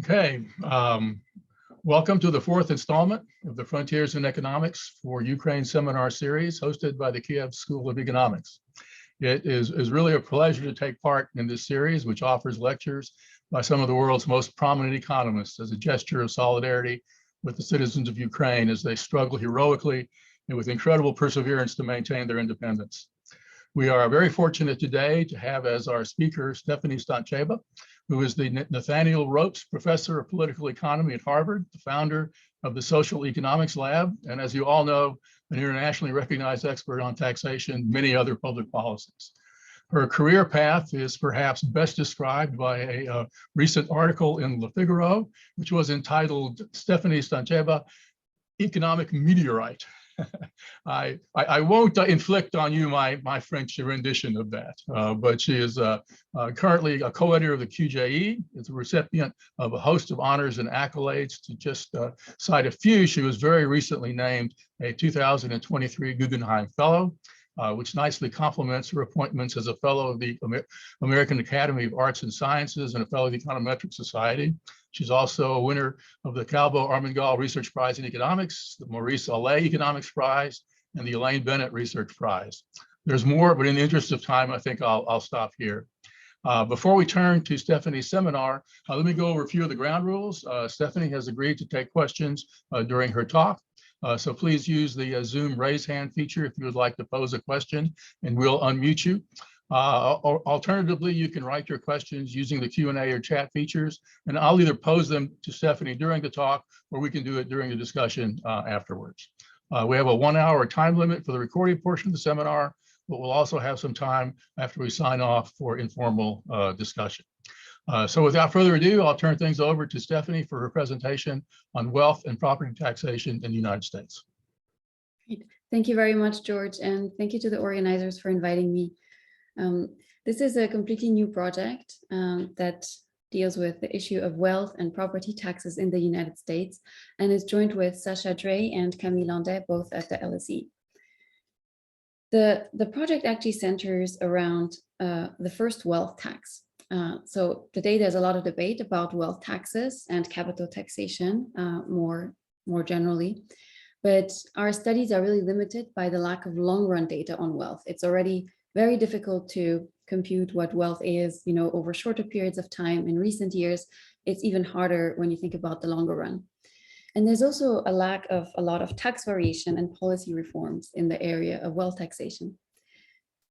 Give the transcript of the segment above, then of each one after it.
Okay, welcome to the fourth installment of the Frontiers in Economics for Ukraine seminar series hosted by the Kiev School of Economics. It is really a pleasure to take part in this series, which offers lectures by some of the world's most prominent economists as a gesture of solidarity with the citizens of Ukraine as they struggle heroically and with incredible perseverance to maintain their independence. We are very fortunate today to have as our speaker Stefanie Stantcheva, who is the Nathaniel Ropes Professor of Political Economy at Harvard, the founder of the Social Economics Lab, and as you all know, an internationally recognized expert on taxation and many other public policies. Her career path is perhaps best described by a recent article in Le Figaro, which was entitled Stefanie Stantcheva, Economic Meteorite. I won't inflict on you my French rendition of that, but she is currently a co-editor of the QJE. Is a recipient of a host of honors and accolades. To just cite a few, she was very recently named a 2023 Guggenheim Fellow, which nicely complements her appointments as a Fellow of the American Academy of Arts and Sciences and a Fellow of the Econometric Society. She's also a winner of the Calvo Armengol Research Prize in Economics, the Maurice Allais Economics Prize, and the Elaine Bennett Research Prize. There's more, but in the interest of time, I think I'll stop here. Before we turn to Stefanie's seminar, let me go over a few of the ground rules. Stefanie has agreed to take questions during her talk. So please use the Zoom raise hand feature if you would like to pose a question, and we'll unmute you. Alternatively, you can write your questions using the Q&A or chat features, and I'll either pose them to Stefanie during the talk, or we can do it during the discussion afterwards. We have a 1 hour time limit for the recorded portion of the seminar, but we'll also have some time after we sign off for informal discussion. So without further ado, I'll turn things over to Stefanie for her presentation on wealth and property taxation in the United States. Great. Thank you very much, George, and thank you to the organizers for inviting me. This is a completely new project that deals with the issue of wealth and property taxes in the United States, and is joined with Sacha, Dray, and Camille Landais, both at the LSE. The project actually centers around the first wealth tax. So today there's a lot of debate about wealth taxes and capital taxation more generally, but our studies are really limited by the lack of long-run data on wealth. It's already very difficult to compute what wealth is, over shorter periods of time. In recent years, it's even harder when you think about the longer run. And there's also a lack of a lot of tax variation and policy reforms in the area of wealth taxation.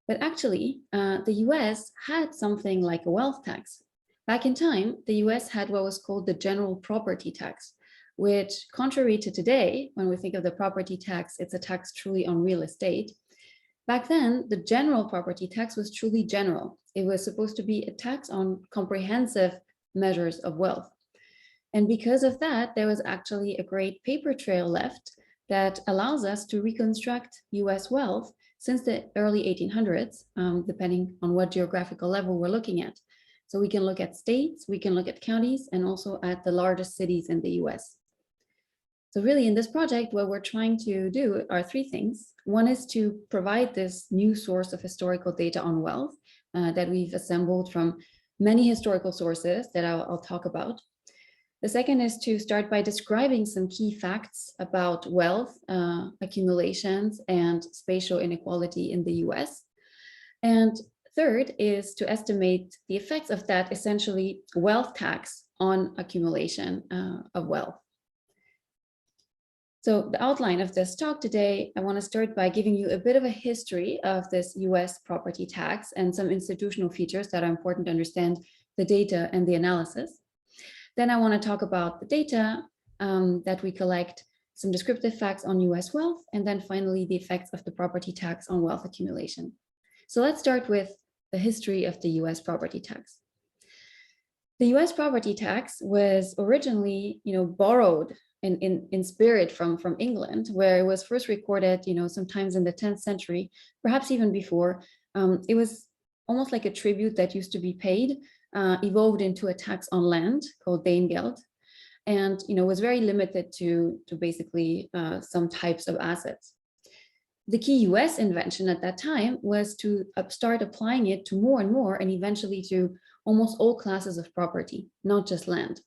But actually, the US had something like a wealth tax. Back in time, the US had what was called the general property tax, which, contrary to today, when we think of the property tax, it's a tax truly on real estate. Back then, the general property tax was truly general. It was supposed to be a tax on comprehensive measures of wealth. And because of that, there was actually a great paper trail left that allows us to reconstruct US wealth since the early 1800s, depending on what geographical level we're looking at. So we can look at states, we can look at counties, and also at the largest cities in the US. So really in this project, what we're trying to do are three things. One is to provide this new source of historical data on wealth that we've assembled from many historical sources that I'll talk about. The second is to start by describing some key facts about wealth, accumulations, and spatial inequality in the US. And third is to estimate the effects of that essentially wealth tax on accumulation of wealth. So the outline of this talk today, I want to start by giving you a bit of a history of this US property tax and some institutional features that are important to understand the data and the analysis. Then I want to talk about the data that we collect, some descriptive facts on US wealth, and then finally the effects of the property tax on wealth accumulation. So let's start with the history of the US property tax. The US property tax was originally, borrowed in spirit from England, where it was first recorded, sometimes in the 10th century, perhaps even before. It was almost like a tribute that used to be paid, evolved into a tax on land called Deingeld, and was very limited to basically some types of assets. The key US invention at that time was to start applying it to more and more, and eventually to almost all classes of property, not just land.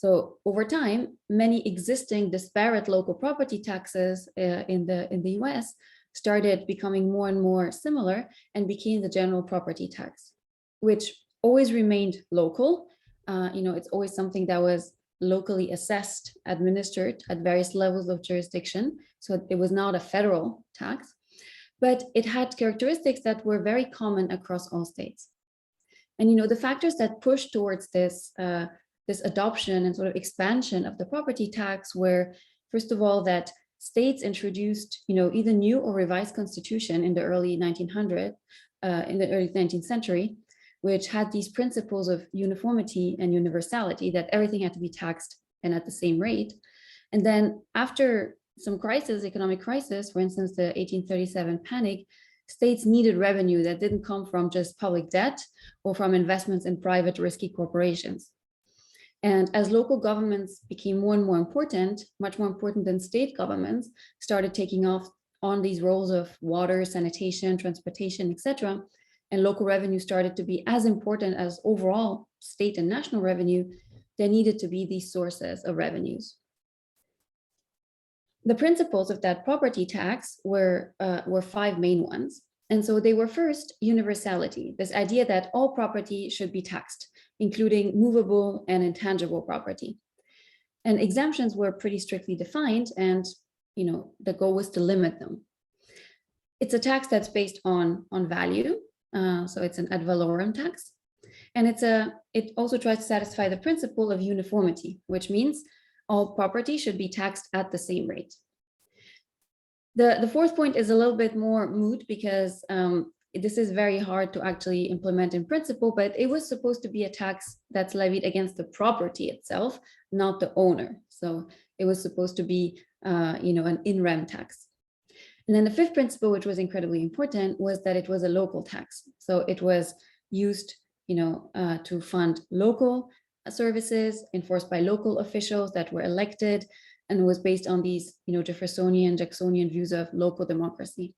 So over time, many existing disparate local property taxes in the US started becoming more and more similar and became the general property tax, which always remained local. It's always something that was locally assessed, administered at various levels of jurisdiction. So it was not a federal tax, but it had characteristics that were very common across all states. And the factors that pushed towards this adoption and sort of expansion of the property tax were, first of all, that states introduced, either new or revised constitution in the early 1900s, in the early 19th century, which had these principles of uniformity and universality, that everything had to be taxed and at the same rate. And then after some economic crisis, for instance, the 1837 panic, states needed revenue that didn't come from just public debt or from investments in private risky corporations. And as local governments became more and more important, much more important than state governments, started taking on these roles of water, sanitation, transportation, etc., and local revenue started to be as important as overall state and national revenue, there needed to be these sources of revenues. The principles of that property tax were 5 main ones. And so they were first universality, this idea that all property should be taxed, including movable and intangible property. And exemptions were pretty strictly defined, and the goal was to limit them. It's a tax that's based on value. So it's an ad valorem tax. And it also tries to satisfy the principle of uniformity, which means all property should be taxed at the same rate. The fourth point is a little bit more moot because this is very hard to actually implement in principle, but it was supposed to be a tax that's levied against the property itself, not the owner. So it was supposed to be, an in rem tax. And then the fifth principle, which was incredibly important, was that it was a local tax. So it was used, to fund local services enforced by local officials that were elected, and was based on these, Jeffersonian, Jacksonian views of local democracy.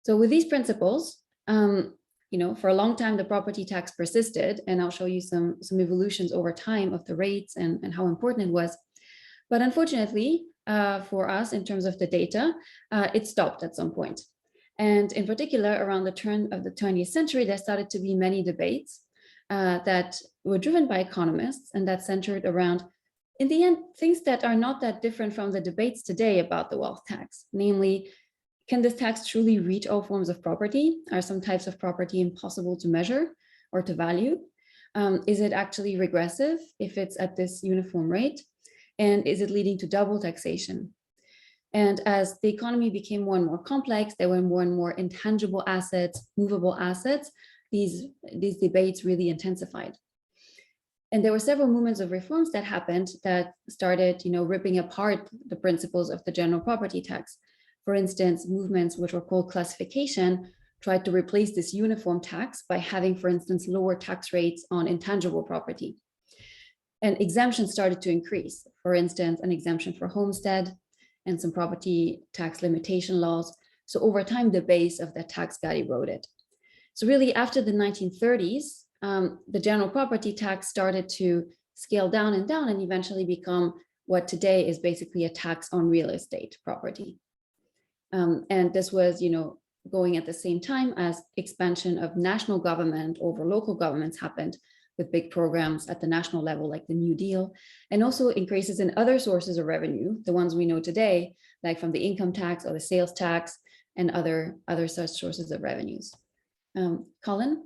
So with these principles, for a long time, the property tax persisted, and I'll show you some evolutions over time of the rates and how important it was. But unfortunately, for us, in terms of the data, it stopped at some point. And in particular, around the turn of the 20th century, there started to be many debates that were driven by economists and that centered around, in the end, things that are not that different from the debates today about the wealth tax. Namely, can this tax truly reach all forms of property? Are some types of property impossible to measure or to value? Is it actually regressive if it's at this uniform rate? And is it leading to double taxation? And as the economy became more and more complex, there were more and more intangible assets, movable assets, these debates really intensified. And there were several movements of reforms that happened that started, ripping apart the principles of the general property tax. For instance, movements which were called classification tried to replace this uniform tax by having, for instance, lower tax rates on intangible property. And exemptions started to increase. For instance, an exemption for homestead and some property tax limitation laws. So over time, the base of that tax got eroded. So really, after the 1930s, the general property tax started to scale down and eventually become what today is basically a tax on real estate property. And this was, going at the same time as expansion of national government over local governments happened, with big programs at the national level, like the New Deal, and also increases in other sources of revenue, the ones we know today, like from the income tax or the sales tax and other such sources of revenues. Colin?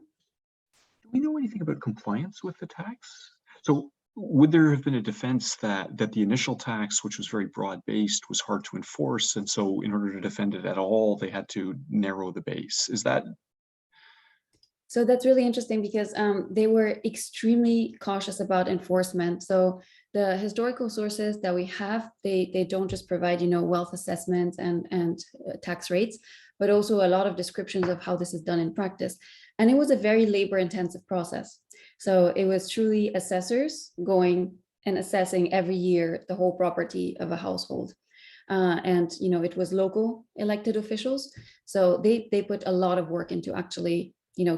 Do we know anything about compliance with the tax? So would there have been a defense that the initial tax, which was very broad-based, was hard to enforce, and so in order to defend it at all, they had to narrow the base? Is that? So that's really interesting because they were extremely cautious about enforcement. So the historical sources that we have, they don't just provide, wealth assessments and tax rates, but also a lot of descriptions of how this is done in practice. And it was a very labor-intensive process. So it was truly assessors going and assessing every year the whole property of a household. And it was local elected officials. So they put a lot of work into actually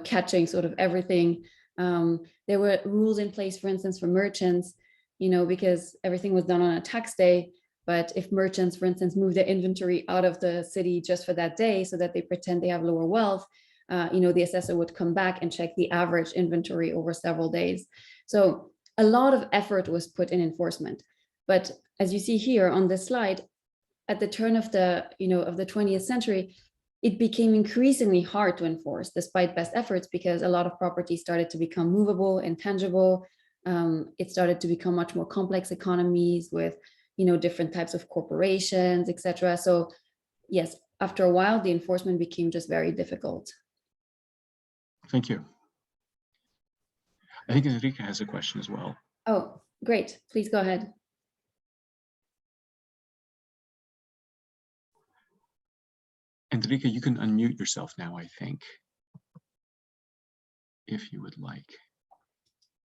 catching sort of everything There were rules in place, for instance, for merchants, because everything was done on a tax day. But if merchants, for instance, move their inventory out of the city just for that day so that they pretend they have lower wealth, the assessor would come back and check the average inventory over several days. So a lot of effort was put in enforcement. But as you see here on this slide, at the turn of the 20th century, it became increasingly hard to enforce despite best efforts, because a lot of property started to become movable, intangible. It started to become much more complex economies with different types of corporations, etc. So yes, after a while, the enforcement became just very difficult. Thank you. I think Enrique has a question as well. Oh, great. Please go ahead. Enrique, you can unmute yourself now, I think, if you would like.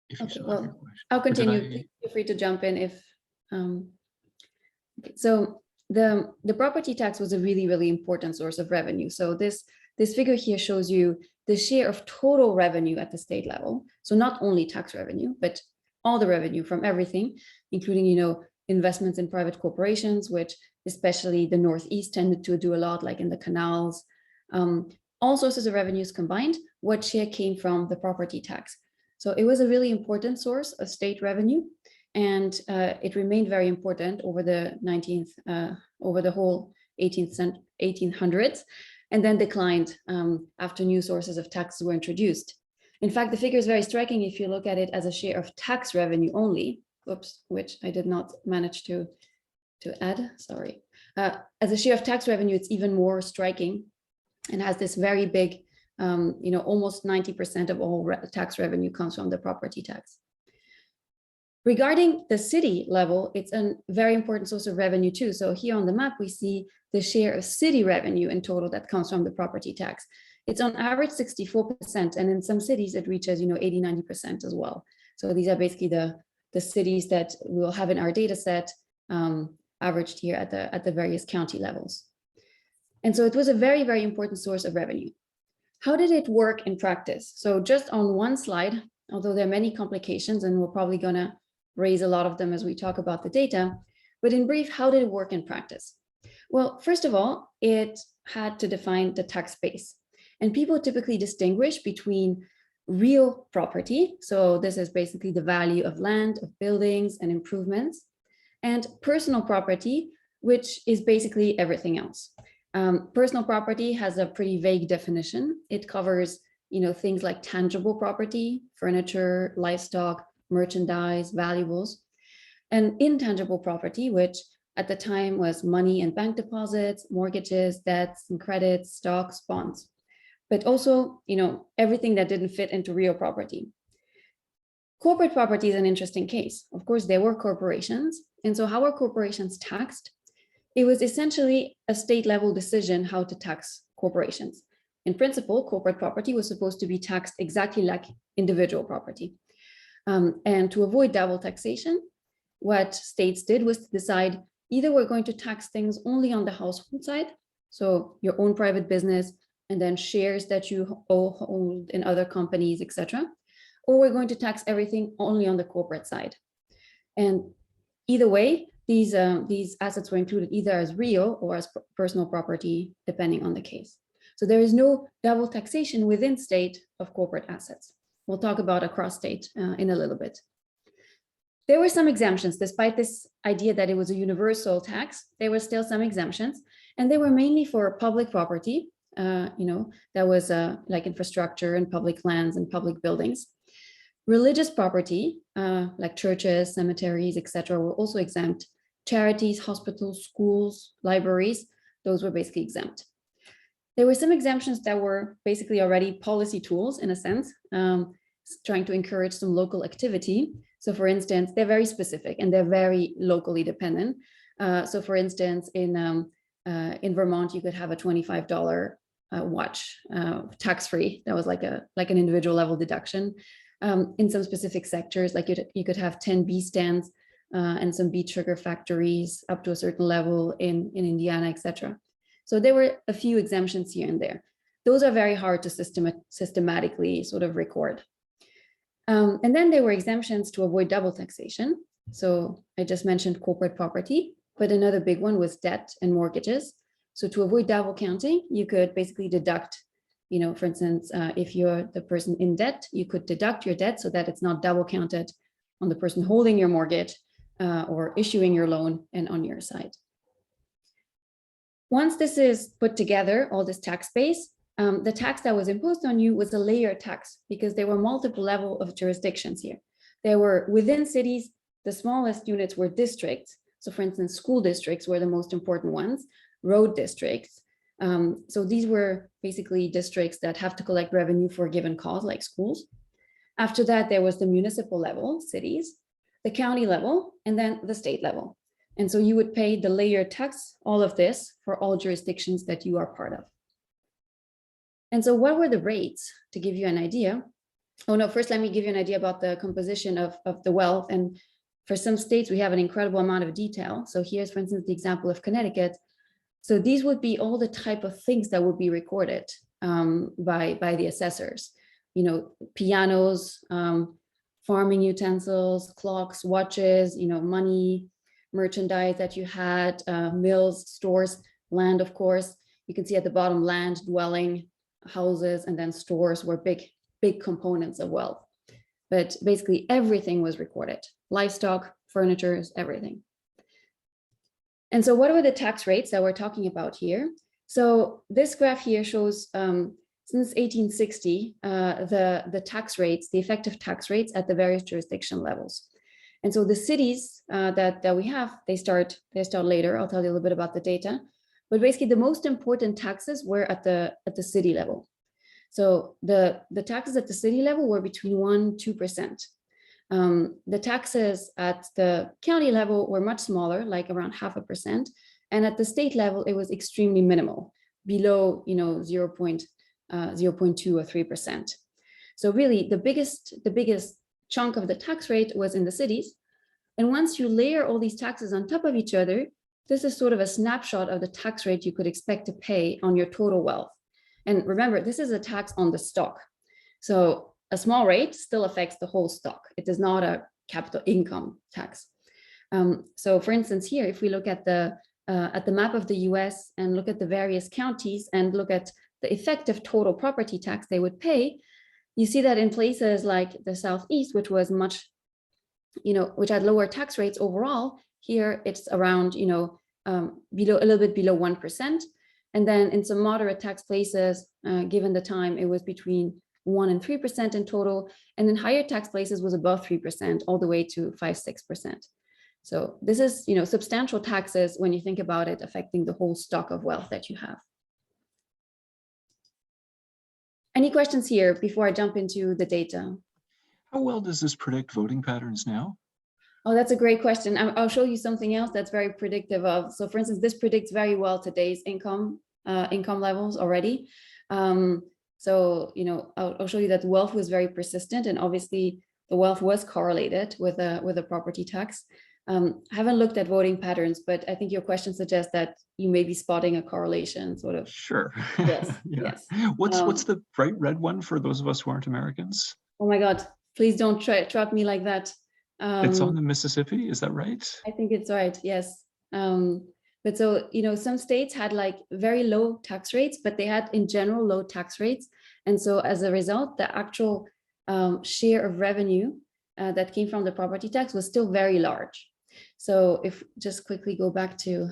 If you Okay, still have well, your question. I'll continue. Please feel free to jump in if. Okay, so the property tax was a really, really important source of revenue. So this figure here shows you the share of total revenue at the state level. So not only tax revenue, but all the revenue from everything, including investments in private corporations, which especially the Northeast tended to do a lot, like in the canals. All sources of revenues combined, what share came from the property tax. So it was a really important source of state revenue, and it remained very important over the whole 1800s, and then declined after new sources of taxes were introduced. In fact, the figure is very striking if you look at it as a share of tax revenue only, which I did not manage to add, sorry. As a share of tax revenue, it's even more striking and has this very big, almost 90% of all tax revenue comes from the property tax. Regarding the city level, it's a very important source of revenue too. So here on the map, we see the share of city revenue in total that comes from the property tax. It's on average 64%, and in some cities it reaches 80, 90% as well. So these are basically the cities that we'll have in our data set, averaged here at the various county levels. And so it was a very, very important source of revenue. How did it work in practice? So just on one slide, although there are many complications, and we're probably gonna raise a lot of them as we talk about the data, but in brief, how did it work in practice? Well, first of all, it had to define the tax base. And people typically distinguish between real property, so this is basically the value of land, of buildings and improvements, and personal property, which is basically everything else. Personal property has a pretty vague definition. It covers things like tangible property, furniture, livestock, merchandise, valuables, and intangible property, which at the time was money and bank deposits, mortgages, debts and credits, stocks, bonds, but also, everything that didn't fit into real property. Corporate property is an interesting case. Of course, there were corporations. And so how are corporations taxed? It was essentially a state level decision how to tax corporations. In principle, corporate property was supposed to be taxed exactly like individual property. And to avoid double taxation, what states did was to decide either we're going to tax things only on the household side, so your own private business, and then shares that you hold in other companies, etc., or we're going to tax everything only on the corporate side. And either way, these assets were included either as real or as personal property, depending on the case. So there is no double taxation within state of corporate assets. We'll talk about across state in a little bit. There were some exemptions, despite this idea that it was a universal tax. There were still some exemptions, and they were mainly for public property, that was like infrastructure and public lands and public buildings. Religious property, like churches, cemeteries, etc., were also exempt. Charities, hospitals, schools, libraries, those were basically exempt. There were some exemptions that were basically already policy tools in a sense, trying to encourage some local activity. So for instance, they're very specific and they're very locally dependent. So for instance, in Vermont, you could have a $25 watch tax-free. That was like an individual level deduction. In some specific sectors, like you could have 10 bee stands and some beet sugar factories up to a certain level in Indiana, etc. So there were a few exemptions here and there. Those are very hard to systematically sort of record. And then there were exemptions to avoid double taxation. So I just mentioned corporate property, but another big one was debt and mortgages. So to avoid double counting, you could basically deduct, for instance, if you're the person in debt, you could deduct your debt so that it's not double counted on the person holding your mortgage or issuing your loan and on your side. Once this is put together, all this tax base, the tax that was imposed on you was a layer tax because there were multiple levels of jurisdictions here. There were within cities, the smallest units were districts. So for instance, school districts were the most important ones, road districts. So these were basically districts that have to collect revenue for a given cause, like schools. After that, there was the municipal level, cities, the county level, and then the state level. And so you would pay the layer tax, all of this, for all jurisdictions that you are part of. And so what were the rates, to give you an idea? Oh no, first let me give you an idea about the composition of the wealth. And for some states, we have an incredible amount of detail. So here's, for instance, the example of Connecticut. So these would be all the type of things that would be recorded by the assessors. Pianos, farming utensils, clocks, watches, money, merchandise that you had, mills, stores, land, of course. You can see at the bottom, land, dwelling, houses, and then stores were big components of wealth. But basically everything was recorded: livestock, furniture, everything. And so what were the tax rates that we're talking about here? So this graph here shows since 1860, the tax rates, the effective tax rates at the various jurisdiction levels. And so the cities that we have, they start later. I'll tell you a little bit about the data. But basically the most important taxes were at the city level. So the taxes at the city level were between 1-2%. The taxes at the county level were much smaller, like around 0.5%. And at the state level, it was extremely minimal, below 0.2 or 3%. So really the biggest chunk of the tax rate was in the cities. And once you layer all these taxes on top of each other, this is sort of a snapshot of the tax rate you could expect to pay on your total wealth. And remember, this is a tax on the stock. So a small rate still affects the whole stock. It is not a capital income tax. So for instance, here, if we look at the map of the US and look at the various counties and look at the effective total property tax they would pay, you see that in places like the Southeast, which was much, which had lower tax rates overall, here it's around, below, a little bit below 1%. And then in some moderate tax places, given the time, it was between 1 and 3% in total. And in higher tax places was above 3%, all the way to 5-6%. So this is, substantial taxes when you think about it, affecting the whole stock of wealth that you have. Any questions here before I jump into the data? How well does this predict voting patterns now? Oh, that's a great question. I'll show you something else that's very predictive of. So for instance, this predicts very well today's income levels already. So, I'll show you that wealth was very persistent, and obviously the wealth was correlated with a property tax. I haven't looked at voting patterns, but I think your question suggests that you may be spotting a correlation, sort of. Sure. Yes. Yeah. Yes. What's the bright red one for those of us who aren't Americans? Oh my God! Please don't trap me like that. It's on the Mississippi, is that right? I think it's right. Yes. But so, some states had like very low tax rates, but they had in general low tax rates. And so as a result, the actual share of revenue that came from the property tax was still very large. So if just quickly go back to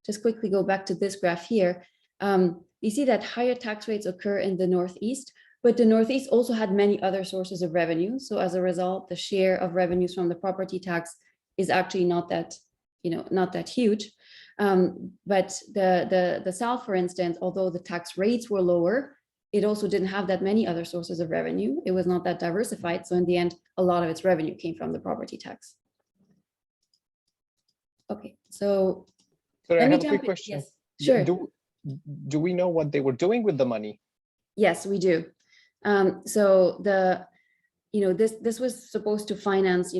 this graph here, you see that higher tax rates occur in the Northeast, but the Northeast also had many other sources of revenue. So as a result, the share of revenues from the property tax is actually not that huge. But the South, for instance, although the tax rates were lower, it also didn't have that many other sources of revenue. It was not that diversified. So in the end, a lot of its revenue came from the property tax. Okay, so I let me have a jump quick in. question. Yes, sure. Do we know what they were doing with the money? Yes, we do. So this was supposed to finance,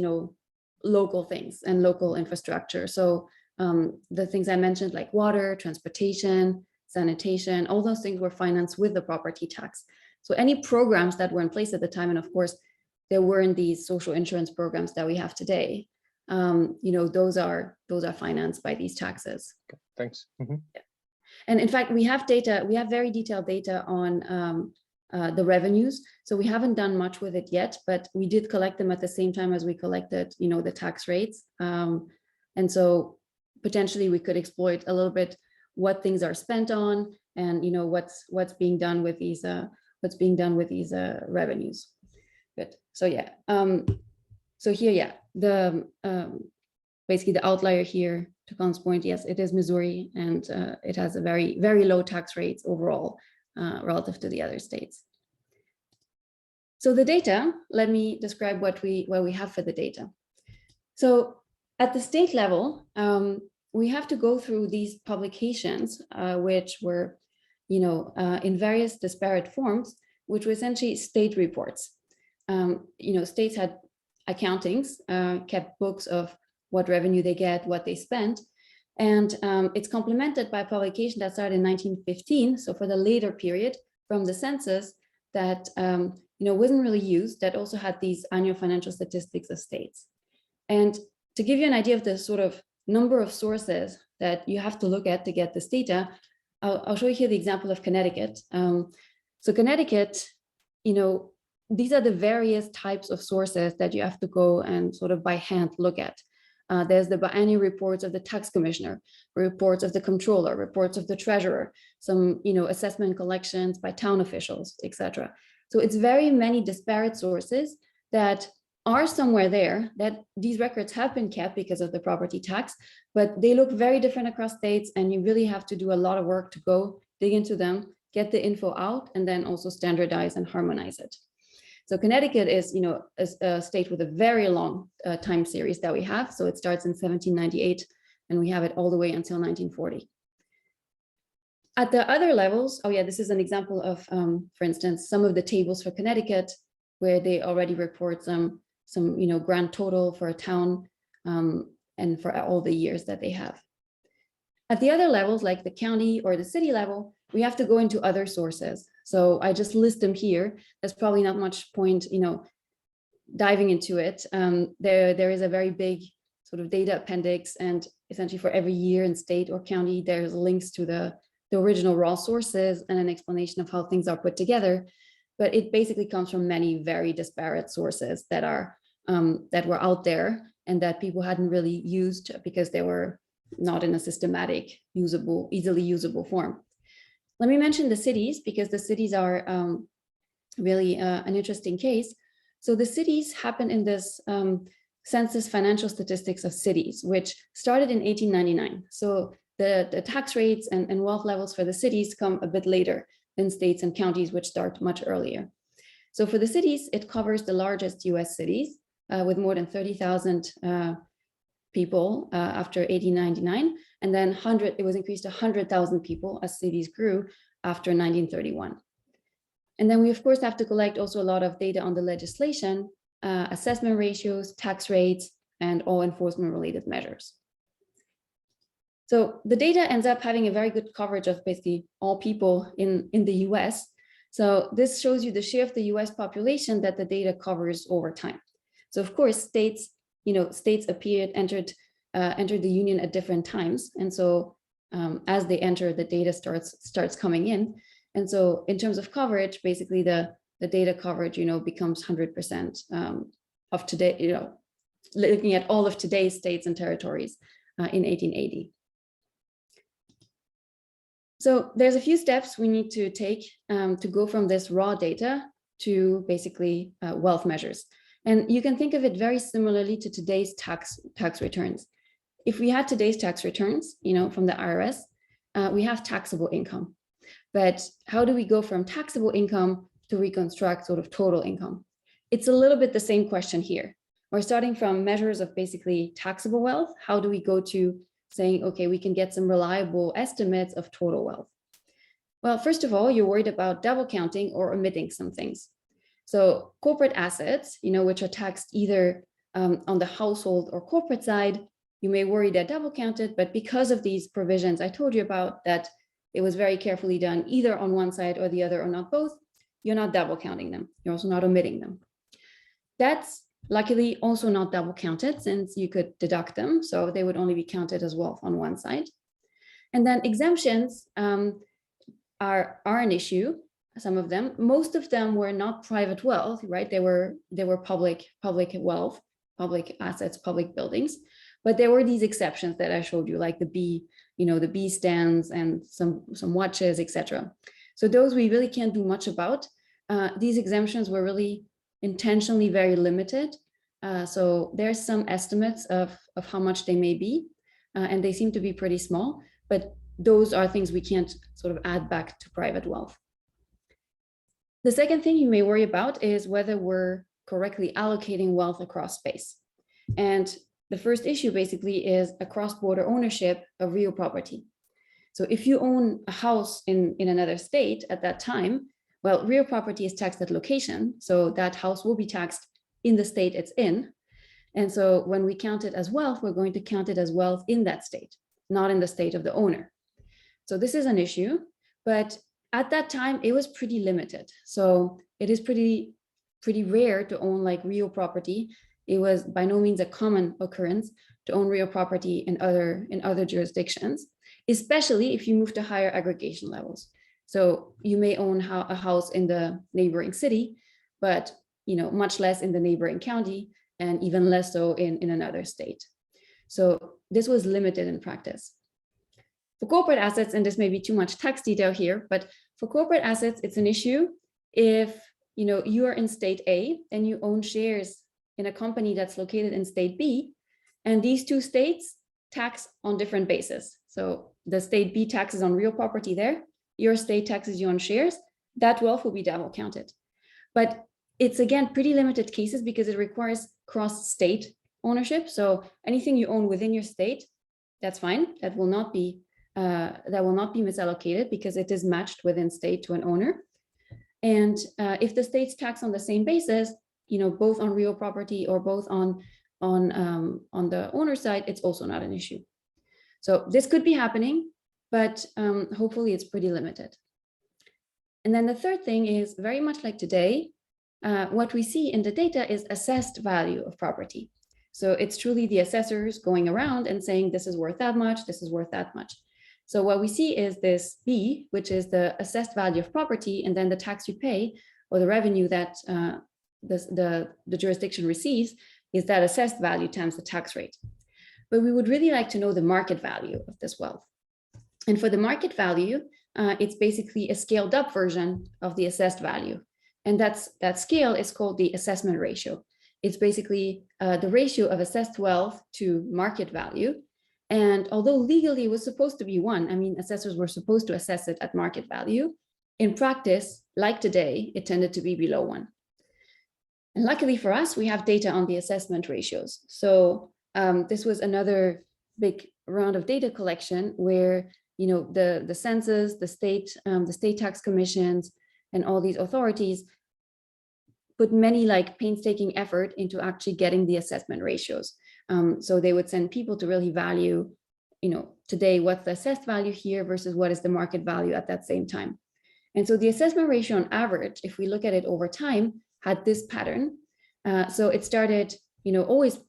local things and local infrastructure. So the things I mentioned, like water, transportation, sanitation, all those things were financed with the property tax. So any programs that were in place at the time, and of course, there weren't these social insurance programs that we have today. Those are financed by these taxes. Thanks. And in fact, we have very detailed data on the revenues. So we haven't done much with it yet, but we did collect them at the same time as we collected, the tax rates. And so potentially we could exploit a little bit what things are spent on, and what's being done with these revenues. Good. So yeah. So here, yeah, basically the outlier here, to Colin's point, yes, it is Missouri, and it has a very, very low tax rates overall relative to the other states. So the data, let me describe what we have for the data. So at the state level, we have to go through these publications, which were, in various disparate forms, which were essentially state reports. States had accountings, kept books of what revenue they get, what they spent. And it's complemented by a publication that started in 1915. So for the later period from the census that, wasn't really used, that also had these annual financial statistics of states. And to give you an idea of the sort of number of sources that you have to look at to get this data, I'll show you here the example of Connecticut. So Connecticut, these are the various types of sources that you have to go and sort of by hand look at. There's the biannual reports of the tax commissioner, reports of the controller, reports of the treasurer, some assessment collections by town officials, etc. So it's very many disparate sources that are somewhere there, that these records have been kept because of the property tax, but they look very different across states, and you really have to do a lot of work to go dig into them, get the info out, and then also standardize and harmonize it. So Connecticut is, a state with a very long time series that we have. So it starts in 1798, and we have it all the way until 1940. At the other levels, oh yeah, this is an example of, for instance, some of the tables for Connecticut, where they already report some grand total for a town, and for all the years that they have. At the other levels, like the county or the city level, we have to go into other sources. So I just list them here. There's probably not much point, diving into it. There is a very big sort of data appendix, and essentially for every year and state or county, there's links to the original raw sources and an explanation of how things are put together. But it basically comes from many very disparate sources that were out there and that people hadn't really used because they were not in a systematic, easily usable form. Let me mention the cities, because the cities are really an interesting case. So the cities happen in this census financial statistics of cities, which started in 1899. So the tax rates and wealth levels for the cities come a bit later than states and counties, which start much earlier. So for the cities, it covers the largest US cities with more than 30,000 people after 1899, and then it was increased to 100,000 people as cities grew after 1931. And then we of course have to collect also a lot of data on the legislation, assessment ratios, tax rates, and all enforcement related measures. So the data ends up having a very good coverage of basically all people in the US. So this shows you the share of the US population that the data covers over time. So of course, states entered the union at different times. And so as they enter, the data starts coming in. And so in terms of coverage, basically the data coverage, becomes 100% of today, looking at all of today's states and territories in 1880. So there's a few steps we need to take to go from this raw data to basically wealth measures. And you can think of it very similarly to today's tax returns. If we had today's tax returns, from the IRS, we have taxable income. But how do we go from taxable income to reconstruct sort of total income? It's a little bit the same question here. We're starting from measures of basically taxable wealth. How do we go to saying, okay, we can get some reliable estimates of total wealth? Well, first of all, you're worried about double counting or omitting some things. So corporate assets, which are taxed either on the household or corporate side, you may worry they're double counted, but because of these provisions I told you about, that it was very carefully done either on one side or the other or not both, you're not double counting them. You're also not omitting them. That's luckily also not double counted since you could deduct them. So they would only be counted as wealth on one side. And then exemptions are an issue, some of them. Most of them were not private wealth, right? They were public wealth, public assets, public buildings. But there were these exceptions that I showed you, like the bee stands and some watches, etc. So those we really can't do much about. These exemptions were really intentionally very limited. So there's some estimates of how much they may be, and they seem to be pretty small, but those are things we can't sort of add back to private wealth. The second thing you may worry about is whether we're correctly allocating wealth across space. And the first issue basically is a cross-border ownership of real property. So if you own a house in another state at that time, well, real property is taxed at location. So that house will be taxed in the state it's in. And so when we count it as wealth, we're going to count it as wealth in that state, not in the state of the owner. So this is an issue, but at that time it was pretty limited. So it is pretty rare to own like real property. It was by no means a common occurrence to own real property in other jurisdictions, especially if you move to higher aggregation levels. So you may own a house in the neighboring city, but much less in the neighboring county, and even less so in another state. So this was limited in practice. For corporate assets, and this may be too much tax detail here, but for corporate assets, it's an issue if you are in state A and you own shares in a company that's located in state B, and these two states tax on different bases. So the state B taxes on real property there, your state taxes you on shares, that wealth will be double counted. But it's again pretty limited cases because it requires cross-state ownership. So anything you own within your state, that's fine. That will not be misallocated because it is matched within state to an owner. And if the states tax on the same basis, both on real property or both on the owner side, it's also not an issue. So this could be happening, but hopefully it's pretty limited. And then the third thing is very much like today, what we see in the data is assessed value of property. So it's truly the assessors going around and saying, this is worth that much, this is worth that much. So what we see is this B, which is the assessed value of property, and then the tax you pay or the revenue that the jurisdiction receives is that assessed value times the tax rate. But we would really like to know the market value of this wealth. And for the market value, it's basically a scaled up version of the assessed value. And that scale is called the assessment ratio. It's basically the ratio of assessed wealth to market value. And although legally it was supposed to be 1, I mean, assessors were supposed to assess it at market value. In practice, like today, it tended to be below 1. And luckily for us, we have data on the assessment ratios. So this was another big round of data collection where the census, the state tax commissions, and all these authorities put many painstaking effort into actually getting the assessment ratios. So they would send people to really value, today what's the assessed value here versus what is the market value at that same time. And so the assessment ratio on average, if we look at it over time, had this pattern. So it started, always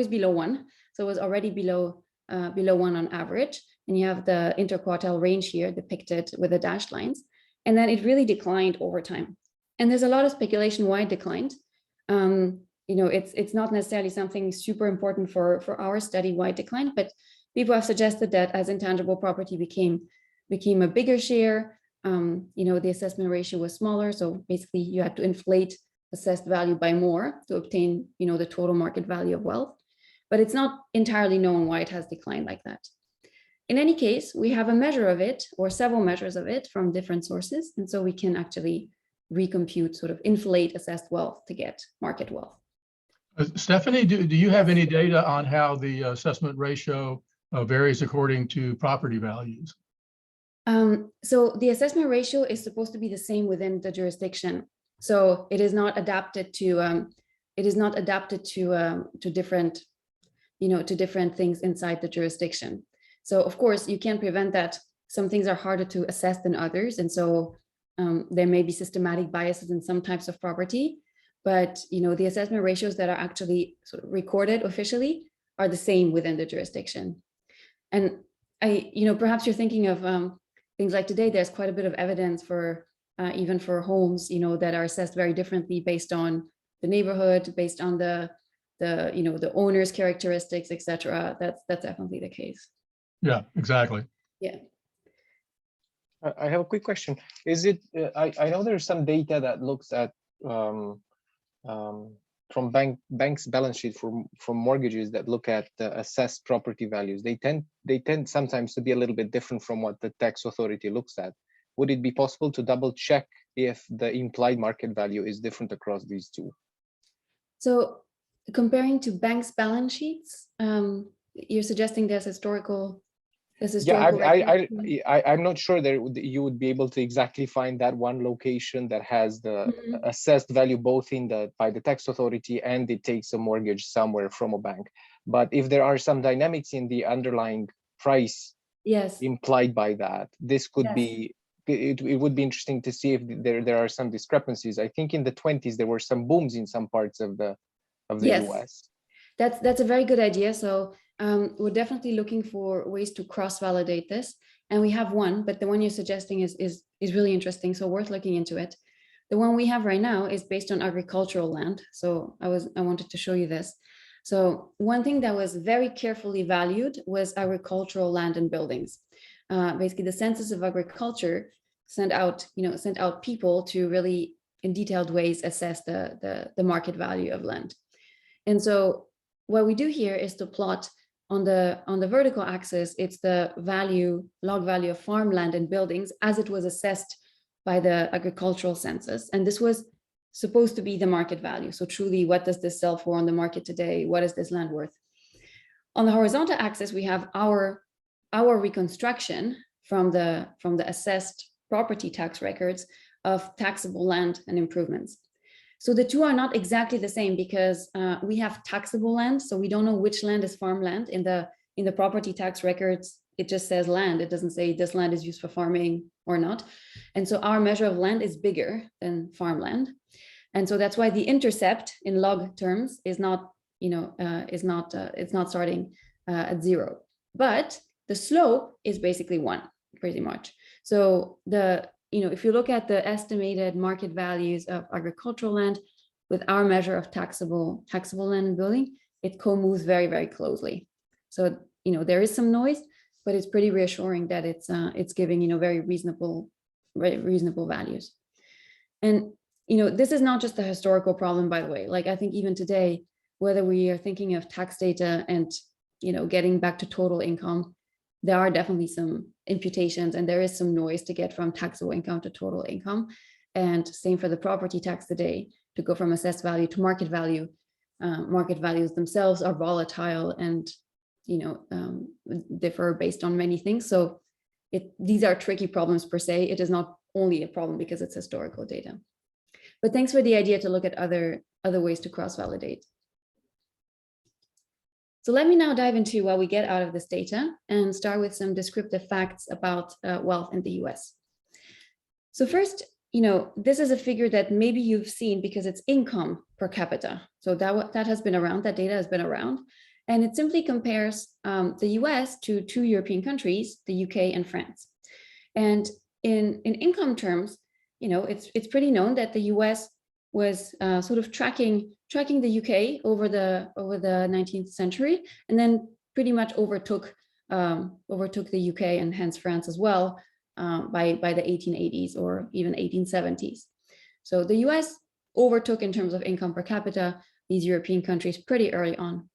below 1. So it was already below 1 on average. And you have the interquartile range here depicted with the dashed lines. And then it really declined over time. And there's a lot of speculation why it declined. It's not necessarily something super important for our study why it declined, but people have suggested that as intangible property became a bigger share, the assessment ratio was smaller. So basically you had to inflate assessed value by more to obtain, the total market value of wealth. But it's not entirely known why it has declined like that. In any case, we have a measure of it or several measures of it from different sources. And so we can actually recompute, sort of inflate assessed wealth to get market wealth. Stefanie, do you have any data on how the assessment ratio varies according to property values? So the assessment ratio is supposed to be the same within the jurisdiction. So it is not adapted to different, to different things inside the jurisdiction. So of course you can't prevent that some things are harder to assess than others, and so there may be systematic biases in some types of property. but the assessment ratios that are actually sort of recorded officially are the same within the jurisdiction. And perhaps you're thinking of things like today, there's quite a bit of evidence for even for homes, that are assessed very differently based on the neighborhood, based on the owner's characteristics, etc. That's definitely the case. Yeah, exactly. Yeah. I have a quick question. Is it? I know there's some data that looks at from banks' balance sheet from mortgages that look at the assessed property values. They tend sometimes to be a little bit different from what the tax authority looks at. Would it be possible to double check if the implied market value is different across these two? So comparing to banks' balance sheets, you're suggesting there's historical. Yeah, I'm not sure that you would be able to exactly find that one location that has the assessed value both by the tax authority and it takes a mortgage somewhere from a bank. But if there are some dynamics in the underlying price implied by that, this could be, it would be interesting to see if there are some discrepancies. I think in the 20s there were some booms in some parts of the US. That's a very good idea. So we're definitely looking for ways to cross-validate this, and we have one, but the one you're suggesting is really interesting, so worth looking into it. The one we have right now is based on agricultural land. So I wanted to show you this. So one thing that was very carefully valued was agricultural land and buildings. Basically, the Census of Agriculture sent out people to really, in detailed ways, assess the market value of land. And so what we do here is to plot on the vertical axis, it's the log value of farmland and buildings as it was assessed by the agricultural census. And this was supposed to be the market value. So truly, what does this sell for on the market today? What is this land worth? On the horizontal axis, we have our reconstruction from the assessed property tax records of taxable land and improvements. So the two are not exactly the same because we have taxable land, so we don't know which land is farmland. In the property tax records, it just says land. It doesn't say this land is used for farming or not. And so our measure of land is bigger than farmland. And so that's why the intercept in log terms is not, it's not starting at 0. But the slope is basically 1, pretty much. So if you look at the estimated market values of agricultural land with our measure of taxable land and building, it co-moves very, very closely. So, there is some noise, but it's pretty reassuring that it's giving, very reasonable values. And, this is not just a historical problem, by the way. Like, I think even today, whether we are thinking of tax data and, getting back to total income, there are definitely some imputations and there is some noise to get from taxable income to total income. And same for the property tax today, to go from assessed value to market value. Market values themselves are volatile and differ based on many things. So these are tricky problems per se. It is not only a problem because it's historical data. But thanks for the idea to look at other ways to cross-validate. So let me now dive into what we get out of this data and start with some descriptive facts about wealth in the US. So first, this is a figure that maybe you've seen because it's income per capita. So that has been around, that data has been around. And it simply compares the US to 2 European countries, the UK and France. And in income terms, it's pretty known that the US was sort of tracking the UK over the 19th century, and then pretty much overtook the UK and hence France as well by the 1880s or even 1870s. So the US overtook in terms of income per capita these European countries pretty early on.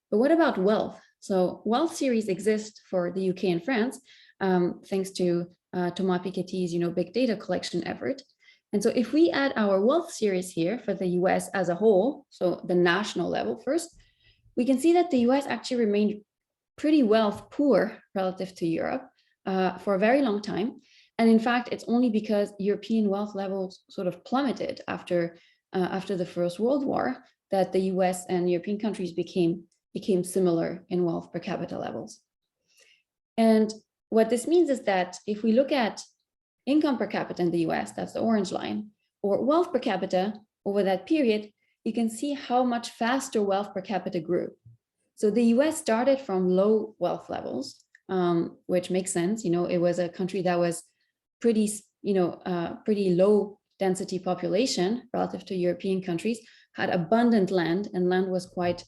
But what about wealth? So wealth series exist for the UK and France thanks to Thomas Piketty's big data collection effort. And so if we add our wealth series here for the US as a whole, so the national level first, we can see that the US actually remained pretty wealth poor relative to Europe for a very long time. And in fact, it's only because European wealth levels sort of plummeted after the First World War that the US and European countries became similar in wealth per capita levels. And what this means is that if we look at income per capita in the US, that's the orange line, or wealth per capita, over that period, you can see how much faster wealth per capita grew. So the US started from low wealth levels, which makes sense. It was a country that was pretty, pretty low density population relative to European countries, had abundant land, and land was quite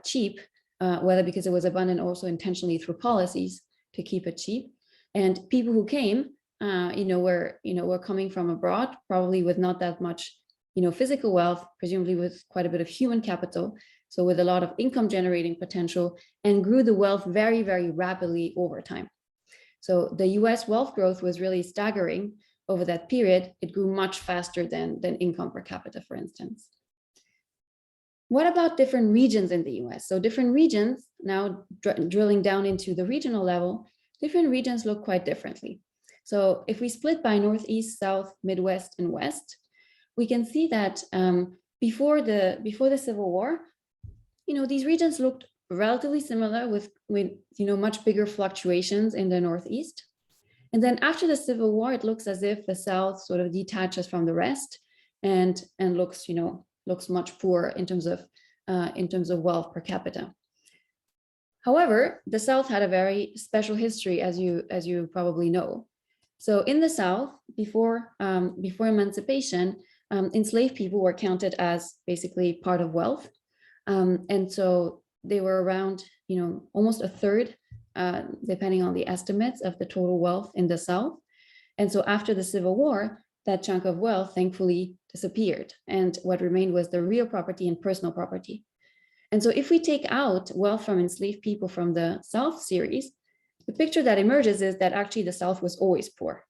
cheap, whether because it was abundant also intentionally through policies to keep it cheap. And people who came, were coming from abroad, probably with not that much, physical wealth, presumably with quite a bit of human capital, so with a lot of income generating potential, and grew the wealth very, very rapidly over time. So the US wealth growth was really staggering over that period. It grew much faster than income per capita, for instance. What about different regions in the US? So different regions, now drilling down into the regional level, different regions look quite differently. So if we split by Northeast, South, Midwest, and West, we can see that before the Civil War, these regions looked relatively similar with much bigger fluctuations in the Northeast. And then after the Civil War, it looks as if the South sort of detaches from the rest and looks much poorer in terms of wealth per capita. However, the South had a very special history, as you probably know. So in the South, before emancipation, enslaved people were counted as basically part of wealth. And so they were around, almost a third, depending on the estimates, of the total wealth in the South. And so after the Civil War, that chunk of wealth thankfully disappeared. And what remained was the real property and personal property. And so if we take out wealth from enslaved people from the South series, the picture that emerges is that actually the South was always poor.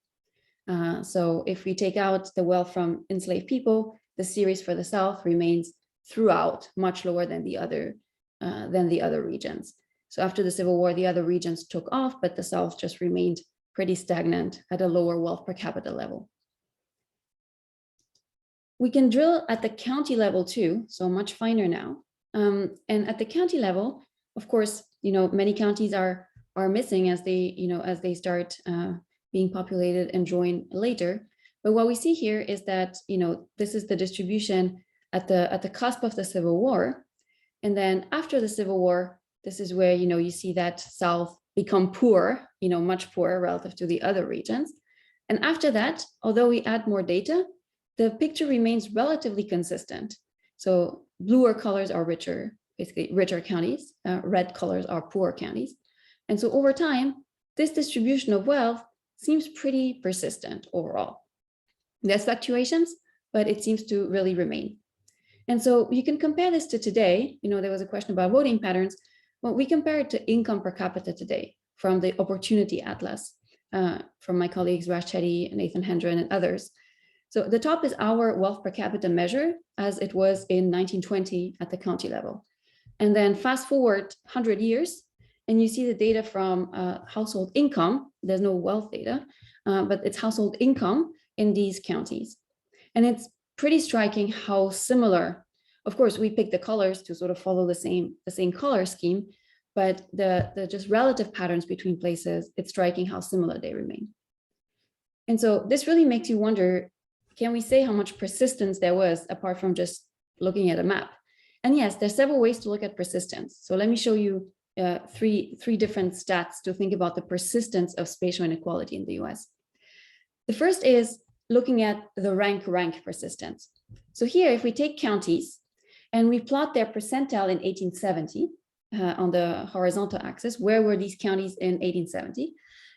So if we take out the wealth from enslaved people, the series for the South remains throughout much lower than the other regions. So after the Civil War, the other regions took off, but the South just remained pretty stagnant at a lower wealth per capita level. We can drill at the county level too, so much finer now. And at the county level, of course, many counties are missing as they start being populated and join later. But what we see here is that this is the distribution at the cusp of the Civil War, and then after the Civil War, this is where you see that South become poor, much poorer relative to the other regions. And after that, although we add more data, the picture remains relatively consistent. So bluer colors are richer, basically richer counties. Red colors are poor counties. And so over time, this distribution of wealth seems pretty persistent overall. There's fluctuations, but it seems to really remain. And so you can compare this to today. There was a question about voting patterns. Well, we compare it to income per capita today from the Opportunity Atlas from my colleagues Raschetti, Nathan Hendren, and others. So the top is our wealth per capita measure as it was in 1920 at the county level. And then fast forward 100 years, and you see the data from household income. There's no wealth data, but it's household income in these counties. And it's pretty striking how similar, of course, we pick the colors to sort of follow the same color scheme, but the just relative patterns between places, it's striking how similar they remain. And so this really makes you wonder, can we say how much persistence there was apart from just looking at a map? And yes, there's several ways to look at persistence. So let me show you three different stats to think about the persistence of spatial inequality in the US. The first is looking at the rank persistence. So here, if we take counties and we plot their percentile in 1870 on the horizontal axis, where were these counties in 1870?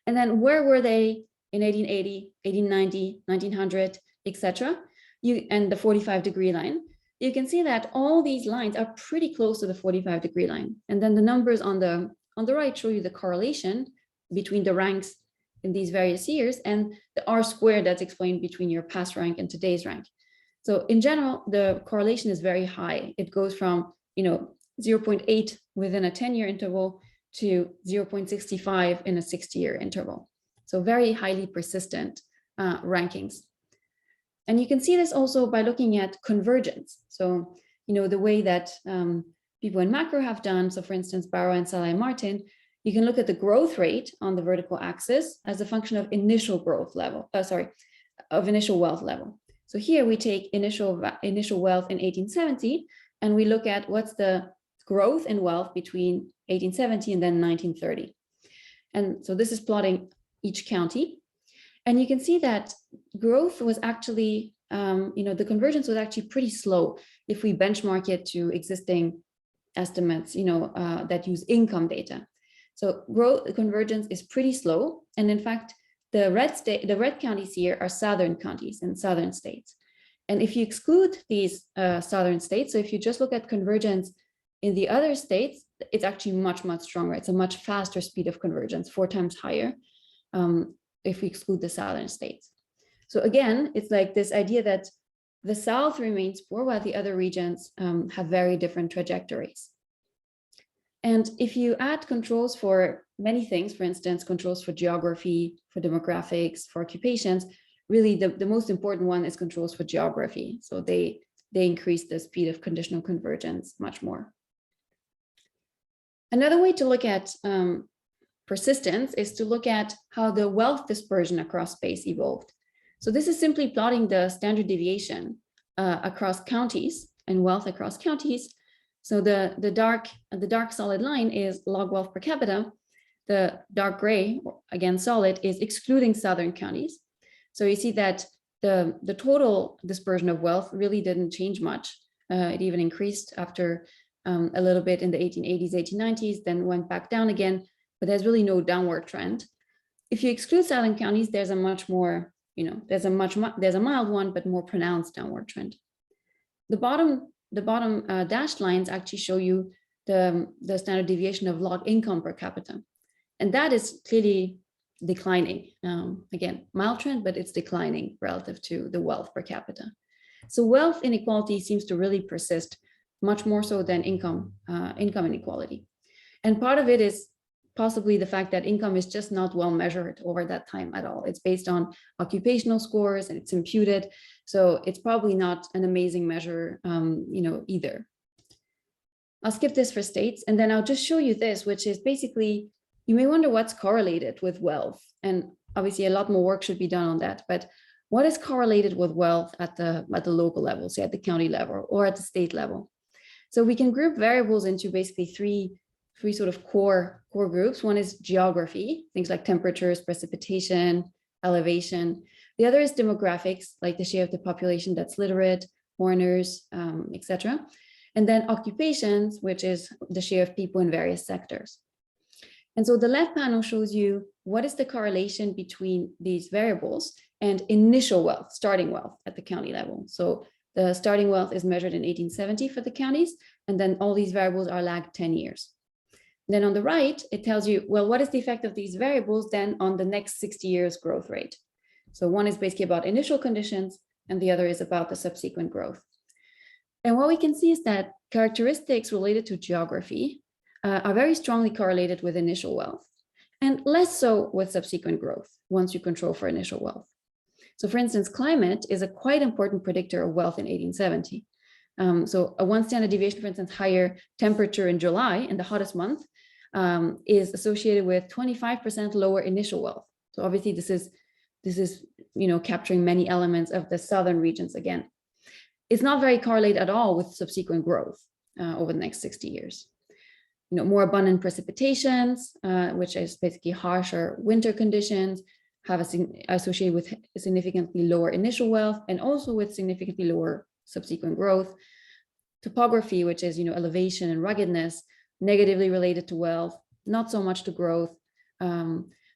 And then where were they in 1880, 1890, 1900, etc. And the 45-degree line, you can see that all these lines are pretty close to the 45-degree line. And then the numbers on the right show you the correlation between the ranks in these various years and the R squared that's explained between your past rank and today's rank. So in general, the correlation is very high. It goes from 0.8 within a 10-year interval to 0.65 in a 60-year interval. So very highly persistent rankings. And you can see this also by looking at convergence. So, the way that people in macro have done. So for instance, Barrow and Salah and Martin, you can look at the growth rate on the vertical axis as a function of initial growth level, of initial wealth level. So here we take initial wealth in 1870, and we look at what's the growth in wealth between 1870 and then 1930. And so this is plotting each county. And you can see that growth was actually, the convergence was actually pretty slow if we benchmark it to existing estimates, that use income data. So growth convergence is pretty slow. And in fact, the red counties here are southern counties in southern states. And if you exclude these southern states, so if you just look at convergence in the other states, it's actually much, much stronger. It's a much faster speed of convergence, 4 times higher, if we exclude the southern states. So again, it's like this idea that the South remains poor while the other regions have very different trajectories. And if you add controls for many things, for instance, controls for geography, for demographics, for occupations, really the most important one is controls for geography. So they increase the speed of conditional convergence much more. Another way to look at persistence is to look at how the wealth dispersion across space evolved. So this is simply plotting the standard deviation across counties and wealth across counties. So the dark solid line is log wealth per capita. The dark gray, again solid, is excluding southern counties. So you see that the total dispersion of wealth really didn't change much. It even increased after a little bit in the 1880s, 1890s, then went back down again, but there's really no downward trend. If you exclude southern counties, there's a much more, there's a mild one, but more pronounced downward trend. The bottom dashed lines actually show you the standard deviation of log income per capita. And that is clearly declining. Again, mild trend, but it's declining relative to the wealth per capita. So wealth inequality seems to really persist much more so than income inequality. And part of it is possibly the fact that income is just not well measured over that time at all. It's based on occupational scores and it's imputed. So it's probably not an amazing measure, either. I'll skip this for states, and then I'll just show you this, which is basically, you may wonder what's correlated with wealth. And obviously a lot more work should be done on that, but what is correlated with wealth at the local level, say at the county level or at the state level? So we can group variables into basically three sort of core groups. One is geography, things like temperatures, precipitation, elevation. The other is demographics, like the share of the population that's literate, foreigners, etc. And then occupations, which is the share of people in various sectors. And so the left panel shows you what is the correlation between these variables and initial wealth, starting wealth at the county level. So the starting wealth is measured in 1870 for the counties, and then all these variables are lagged 10 years. Then on the right, it tells you, well, what is the effect of these variables then on the next 60 years growth rate? So one is basically about initial conditions, and the other is about the subsequent growth. And what we can see is that characteristics related to geography are very strongly correlated with initial wealth, and less so with subsequent growth once you control for initial wealth. So for instance, climate is a quite important predictor of wealth in 1870. So a 1 standard deviation, for instance, higher temperature in July, in the hottest month, is associated with 25% lower initial wealth. So obviously this is capturing many elements of the southern regions again. It's not very correlated at all with subsequent growth over the next 60 years. More abundant precipitations, which is basically harsher winter conditions, have associated with significantly lower initial wealth and also with significantly lower subsequent growth. Topography, which is elevation and ruggedness, negatively related to wealth, not so much to growth.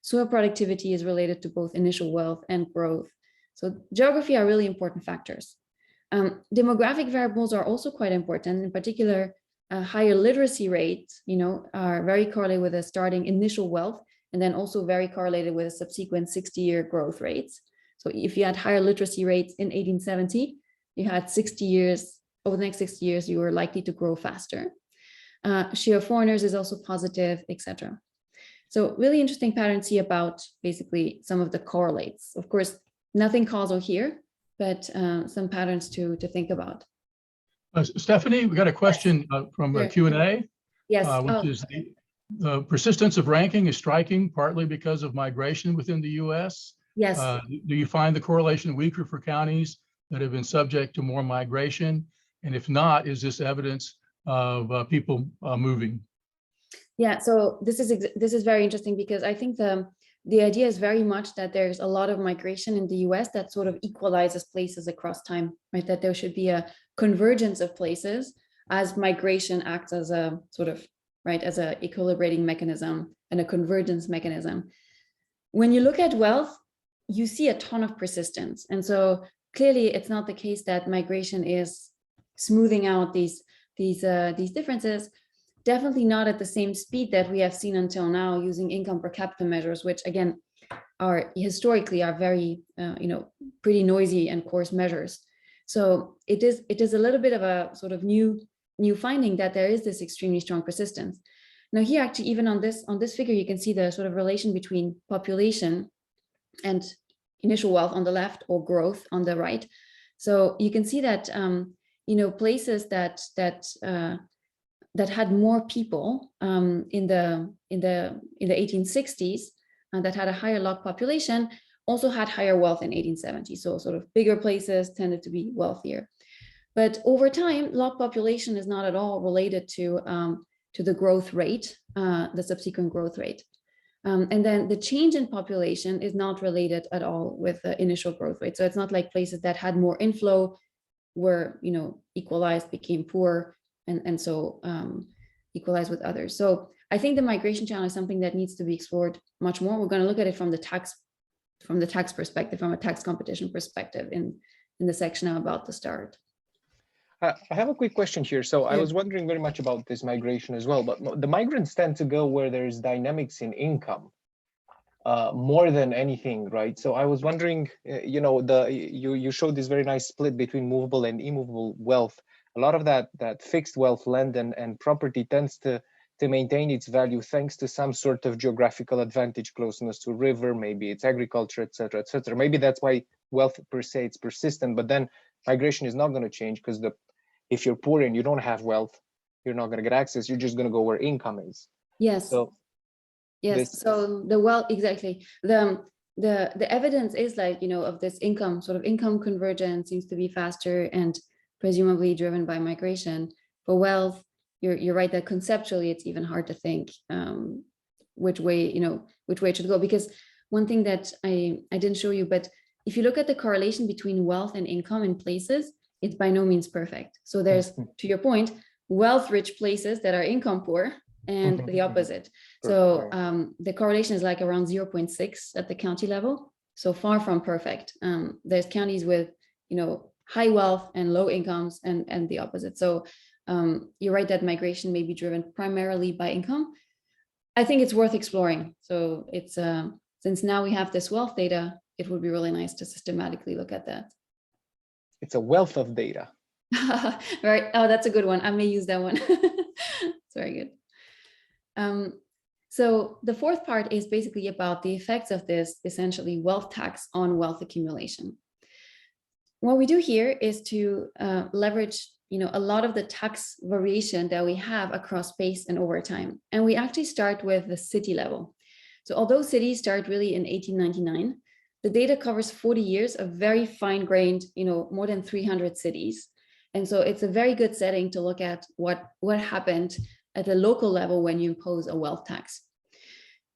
Soil productivity is related to both initial wealth and growth. So geography are really important factors. Demographic variables are also quite important. In particular, higher literacy rates, are very correlated with a starting initial wealth, and then also very correlated with a subsequent 60-year growth rates. So if you had higher literacy rates in 1870, you had 60 years, over the next 60 years, you were likely to grow faster. Share of foreigners is also positive, etc. So really interesting patterns here about basically some of the correlates. Of course, nothing causal here, but some patterns to think about. Stefanie, we got a question from Sure. Q&A. Yes. Which is the persistence of ranking is striking partly because of migration within the U.S. Yes. Do you find the correlation weaker for counties that have been subject to more migration? And if not, is this evidence of people moving? Yeah, so this is very interesting, because I think the idea is very much that there's a lot of migration in the US that sort of equalizes places across time, right? That there should be a convergence of places as migration acts as a sort of, right, as a equilibrating mechanism and a convergence mechanism. When you look at wealth, you see a ton of persistence. And so clearly it's not the case that migration is smoothing out these differences. Definitely not at the same speed that we have seen until now using income per capita measures, which again are historically very pretty noisy and coarse measures. So it is a little bit of a sort of new finding that there is this extremely strong persistence. Now here, actually, even on this figure, you can see the sort of relation between population and initial wealth on the left, or growth on the right. So you can see that places that had more people in the 1860s that had a higher log population also had higher wealth in 1870. So sort of bigger places tended to be wealthier. But over time, log population is not at all related to the growth rate, the subsequent growth rate. And then the change in population is not related at all with the initial growth rate. So it's not like places that had more inflow were, equalized, became poor, and so equalize with others. So I think the migration channel is something that needs to be explored much more. We're going to look at it from the tax perspective, from a tax competition perspective in the section I'm about to start. I have a quick question here. So I was wondering very much about this migration as well, but the migrants tend to go where there's dynamics in income more than anything, right? So I was wondering, you showed this very nice split between movable and immovable wealth. A lot of that fixed wealth, land and property, tends to maintain its value thanks to some sort of geographical advantage, closeness to a river, maybe it's agriculture, et cetera, et cetera. Maybe that's why wealth per se it's persistent, but then migration is not going to change, because if you're poor and you don't have wealth, you're not going to get access. You're just going to go where income is. Yes. So so the wealth, exactly. The evidence is like, of this income convergence seems to be faster and presumably driven by migration. For wealth, you're right that conceptually it's even hard to think which way it should go. Because one thing that I didn't show you, but if you look at the correlation between wealth and income in places, it's by no means perfect. So there's, to your point, wealth-rich places that are income poor, and the opposite. So the correlation is like around 0.6 at the county level. So far from perfect. There's counties with, high wealth and low incomes, and the opposite. So you're right that migration may be driven primarily by income. I think it's worth exploring. So it's since now we have this wealth data, it would be really nice to systematically look at that. It's a wealth of data. Right. Oh, that's a good one. I may use that one. It's very good. So the fourth part is basically about the effects of this essentially wealth tax on wealth accumulation. What we do here is to leverage, a lot of the tax variation that we have across space and over time. And we actually start with the city level. So although cities start really in 1899, the data covers 40 years of very fine-grained, more than 300 cities. And so it's a very good setting to look at what happened at the local level when you impose a wealth tax.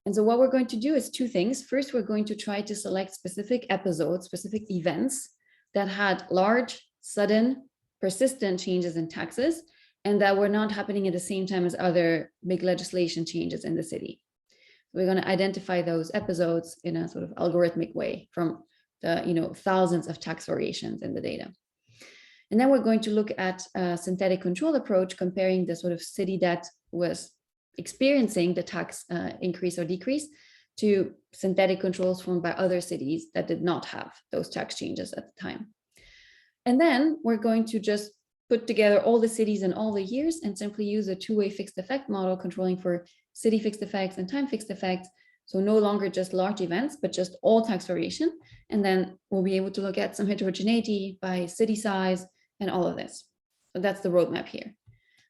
And so what we're going to do is two things. First, we're going to try to select specific episodes, specific events that had large, sudden, persistent changes in taxes, and that were not happening at the same time as other big legislation changes in the city. We're going to identify those episodes in a sort of algorithmic way from the thousands of tax variations in the data. And then we're going to look at a synthetic control approach, comparing the sort of city that was experiencing the tax increase or decrease to synthetic controls formed by other cities that did not have those tax changes at the time. And then we're going to just put together all the cities in all the years and simply use a two-way fixed effect model controlling for city fixed effects and time fixed effects. So no longer just large events, but just all tax variation. And then we'll be able to look at some heterogeneity by city size and all of this. So that's the roadmap here.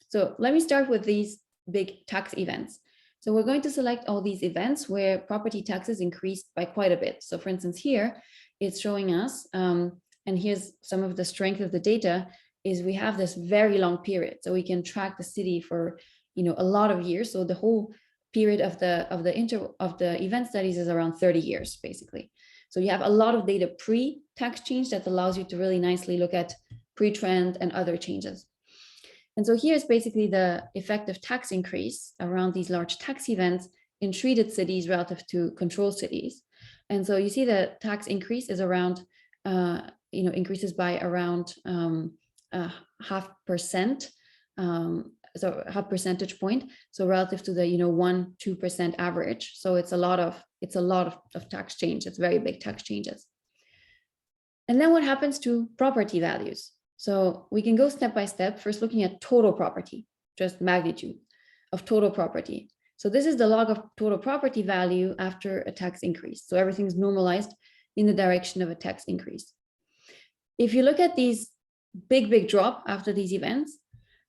So let me start with these big tax events. So we're going to select all these events where property taxes increased by quite a bit. So for instance, here it's showing us and here's some of the strength of the data, is we have this very long period. So we can track the city for, a lot of years. So the whole period of the event studies is around 30 years, basically. So you have a lot of data pre-tax change that allows you to really nicely look at pre-trend and other changes. And so here's basically the effect of tax increase around these large tax events in treated cities relative to control cities. And so you see the tax increase is around, increases by around 0.5%, so half percentage point. So relative to the 1-2% average. So it's a lot of tax change. It's very big tax changes. And then what happens to property values? So we can go step by step, first looking at total property, just magnitude of total property. So this is the log of total property value after a tax increase. So everything's normalized in the direction of a tax increase. If you look at these big drop after these events,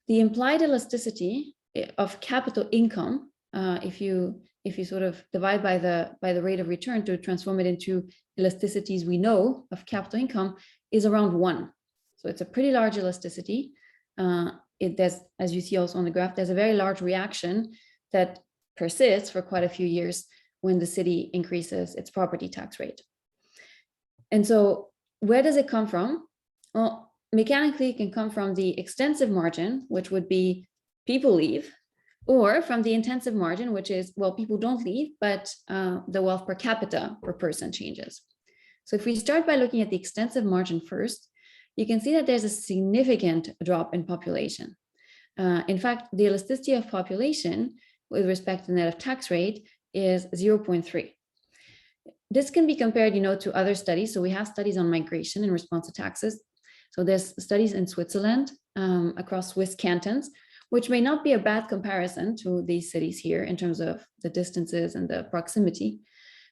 the implied elasticity of capital income, if you sort of divide by the rate of return to transform it into elasticities we know of capital income, is around 1. So it's a pretty large elasticity. There's, as you see also on the graph, there's a very large reaction that persists for quite a few years when the city increases its property tax rate. And so where does it come from? Well, mechanically, it can come from the extensive margin, which would be people leave, or from the intensive margin, which is, well, people don't leave, but the wealth per capita per person changes. So if we start by looking at the extensive margin first, you can see that there's a significant drop in population. In fact, the elasticity of population with respect to net of tax rate is 0.3. This can be compared, to other studies. So we have studies on migration in response to taxes. So there's studies in Switzerland across Swiss cantons, which may not be a bad comparison to these cities here in terms of the distances and the proximity.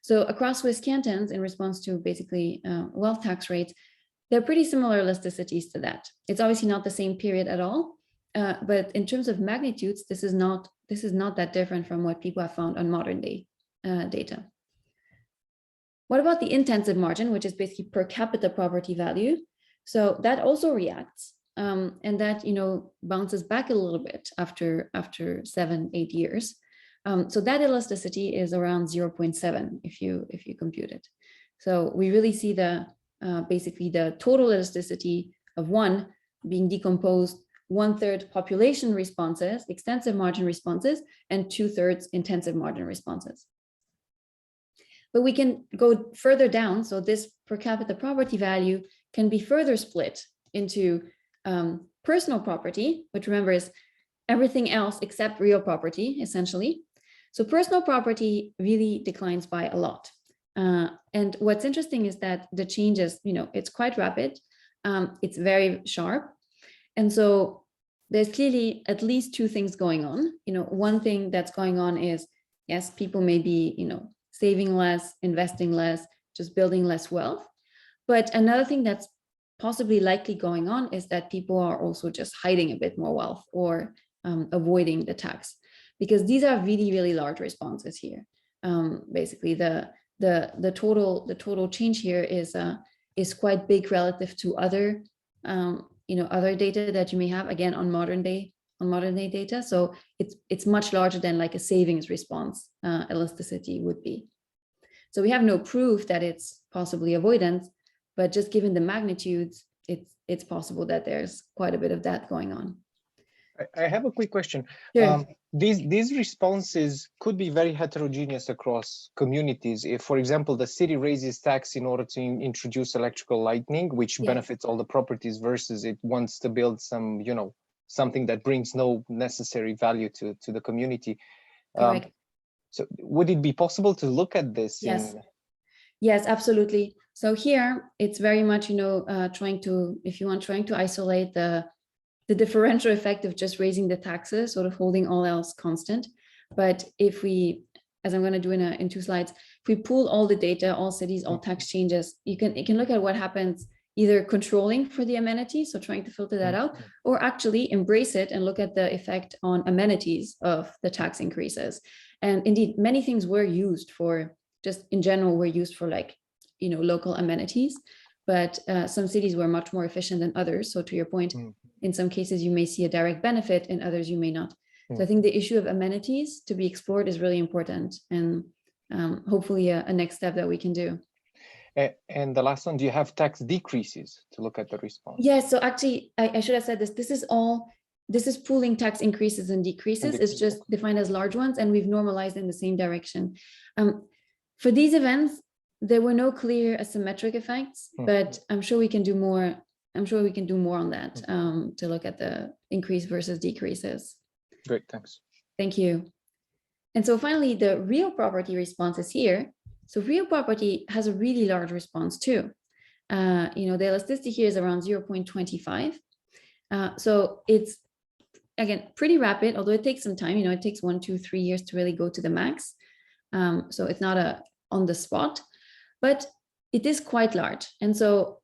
So across Swiss cantons, in response to basically wealth tax rates, they're pretty similar elasticities to that. It's obviously not the same period at all, but in terms of magnitudes, this is not that different from what people have found on modern day data. What about the intensive margin, which is basically per capita property value? So that also reacts, and that bounces back a little bit after 7-8 years. So that elasticity is around 0.7 if you compute it. So we really see the basically the total elasticity of 1 being decomposed 1/3 population responses, extensive margin responses, and 2/3 intensive margin responses. But we can go further down. So this per capita property value can be further split into personal property, which remember is everything else except real property, essentially. So personal property really declines by a lot. And what's interesting is that the changes, it's quite rapid. It's very sharp. And so there's clearly at least 2 things going on. One thing that's going on is, yes, people may be, saving less, investing less, just building less wealth. But another thing that's possibly likely going on is that people are also just hiding a bit more wealth or avoiding the tax, because these are really, really large responses here. Basically, the total change here is quite big relative to other other data that you may have, again, on modern day data. So it's much larger than like a savings response elasticity would be. So we have no proof that it's possibly avoidance, but just given the magnitudes, it's possible that there's quite a bit of that going on. I have a quick question. Sure. These responses could be very heterogeneous across communities. If, for example, the city raises tax in order to introduce electrical lighting, which benefits all the properties, versus it wants to build some, something that brings no necessary value to the community. So would it be possible to look at this? Yes. Yes, absolutely. So here it's very much, trying to isolate the differential effect of just raising the taxes, sort of holding all else constant. But if we, as I'm going to do in 2 slides, if we pool all the data, all cities, all tax changes, you can look at what happens, either controlling for the amenities, so trying to filter that out, or actually embrace it and look at the effect on amenities of the tax increases. And indeed, many things were used for, just in general, were used for like, local amenities. but some cities were much more efficient than others. So to your point, in some cases, you may see a direct benefit, in others you may not. So I think the issue of amenities to be explored is really important, and hopefully a next step that we can do. And the last one, do you have tax decreases to look at the response? Yes, so actually, I should have said this. This is pooling tax increases and decreases. It's just defined as large ones, and we've normalized in the same direction. For these events, there were no clear asymmetric effects, but I'm sure we can do more. I'm sure we can do more on that to look at the increase versus decreases. Great, thanks. Thank you. And so finally, the real property response is here. So real property has a really large response too. The elasticity here is around 0.25. So it's, again, pretty rapid, although it takes some time. It takes 1, 2, 3 years to really go to the max. So it's not on the spot, but it is quite large. And so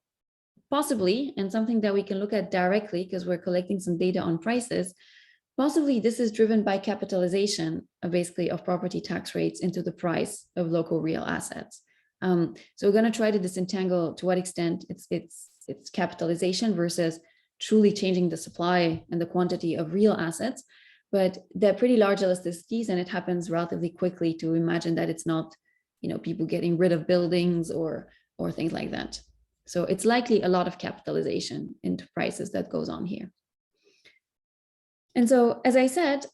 possibly, and something that we can look at directly because we're collecting some data on prices, possibly this is driven by capitalization of property tax rates into the price of local real assets. So we're going to try to disentangle to what extent it's capitalization versus truly changing the supply and the quantity of real assets. But they're pretty large elasticities, and it happens relatively quickly to imagine that it's not, people getting rid of buildings or things like that. So it's likely a lot of capitalization into prices that goes on here. And so, as I said,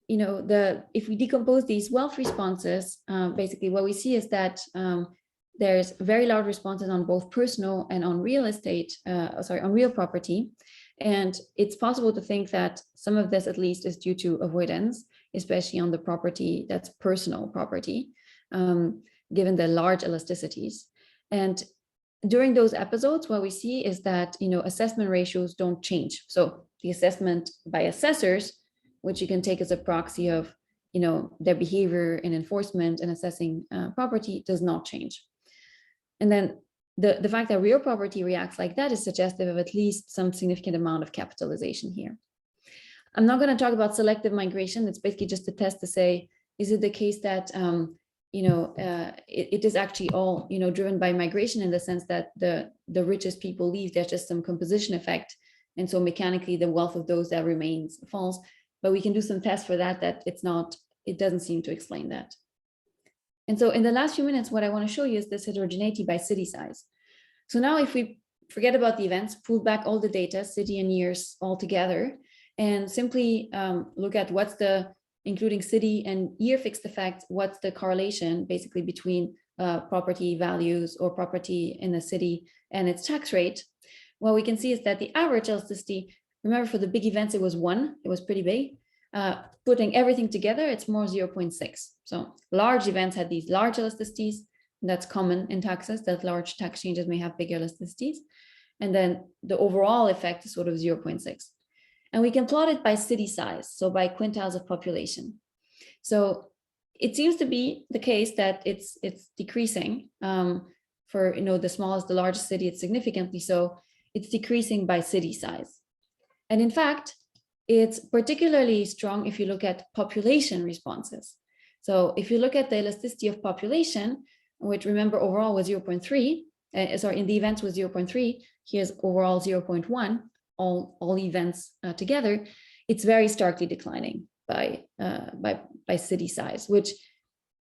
if we decompose these wealth responses, basically what we see is that there's very large responses on both personal and on real estate, on real property. And it's possible to think that some of this at least is due to avoidance, especially on the property that's personal property, given the large elasticities. And during those episodes, what we see is that, assessment ratios don't change. So the assessment by assessors, which you can take as a proxy of, their behavior in enforcement and assessing property, does not change. And then the fact that real property reacts like that is suggestive of at least some significant amount of capitalization here. I'm not going to talk about selective migration. It's basically just a test to say, is it the case that it is actually all driven by migration, in the sense that the richest people leave? There's just some composition effect, and so mechanically the wealth of those that remains falls. But we can do some tests for that it doesn't seem to explain that. And so in the last few minutes, what I want to show you is this heterogeneity by city size. So now if we forget about the events, pull back all the data, city and years all together, and simply look at what's including city and year fixed effect, what's the correlation basically between property values or property in the city and its tax rate, what we can see is that the average elasticity, remember for the big events, it was 1, it was pretty big. Putting everything together, it's more 0.6. So large events had these large elasticities. That's common in taxes, that large tax changes may have bigger elasticities. And then the overall effect is sort of 0.6. And we can plot it by city size, so by quintiles of population. So it seems to be the case that it's decreasing. For the smallest, the largest city, it's significantly so. It's decreasing by city size. And in fact, it's particularly strong if you look at population responses. So if you look at the elasticity of population, which remember overall was 0.3, in the events was 0.3, here's overall 0.1, all events together, it's very starkly declining by city size, which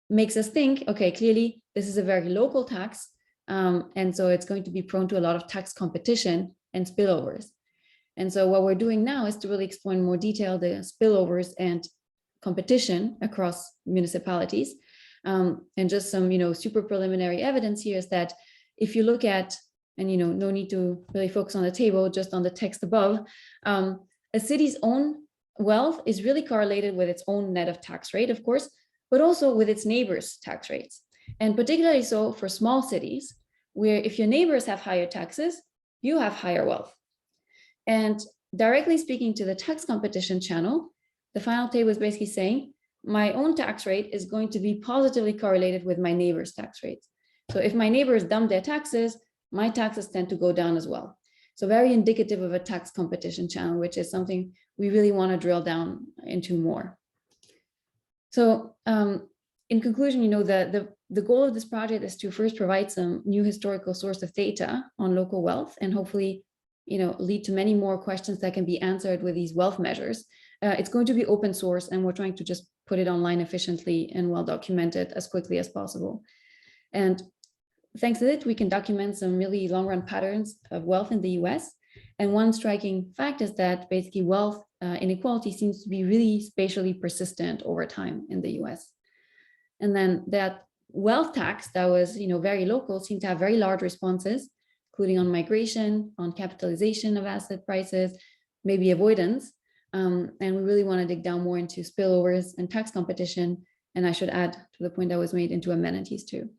makes us think, okay, clearly this is a very local tax, and so it's going to be prone to a lot of tax competition and spillovers. And so what we're doing now is to really explore in more detail the spillovers and competition across municipalities. And just some, super preliminary evidence here is that if you look at, and no need to really focus on the table, just on the text above, a city's own wealth is really correlated with its own net of tax rate, of course, but also with its neighbors' tax rates. And particularly so for small cities, where if your neighbors have higher taxes, you have higher wealth. And directly speaking to the tax competition channel, the final table is basically saying, my own tax rate is going to be positively correlated with my neighbor's tax rates. So if my neighbors dump their taxes, my taxes tend to go down as well. So very indicative of a tax competition channel, which is something we really want to drill down into more. So in conclusion, the the goal of this project is to first provide some new historical source of data on local wealth and hopefully, lead to many more questions that can be answered with these wealth measures. It's going to be open source, and we're trying to just put it online efficiently and well documented as quickly as possible. And thanks to it, we can document some really long run patterns of wealth in the US. And one striking fact is that basically wealth inequality seems to be really spatially persistent over time in the US. And then that wealth tax that was very local seemed to have very large responses, including on migration, on capitalization of asset prices, maybe avoidance. And we really want to dig down more into spillovers and tax competition. And I should add to the point that was made, into amenities too.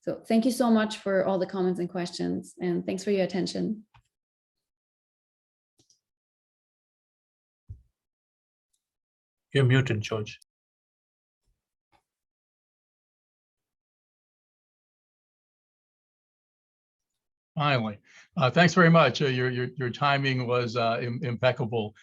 So thank you so much for all the comments and questions, and thanks for your attention. You're muted, George. Finally, thanks very much. Your timing was impeccable.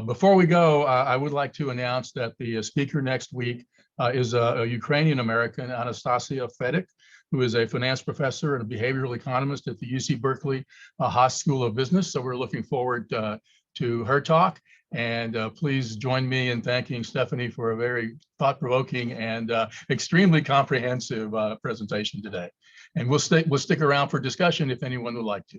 Before we go, I would like to announce that the speaker next week is a Ukrainian American, Anastasia Fedek, who is a finance professor and a behavioral economist at the UC Berkeley Haas School of Business. So we're looking forward to her talk. And please join me in thanking Stefanie for a very thought-provoking and extremely comprehensive presentation today. And we'll stick around for discussion if anyone would like to.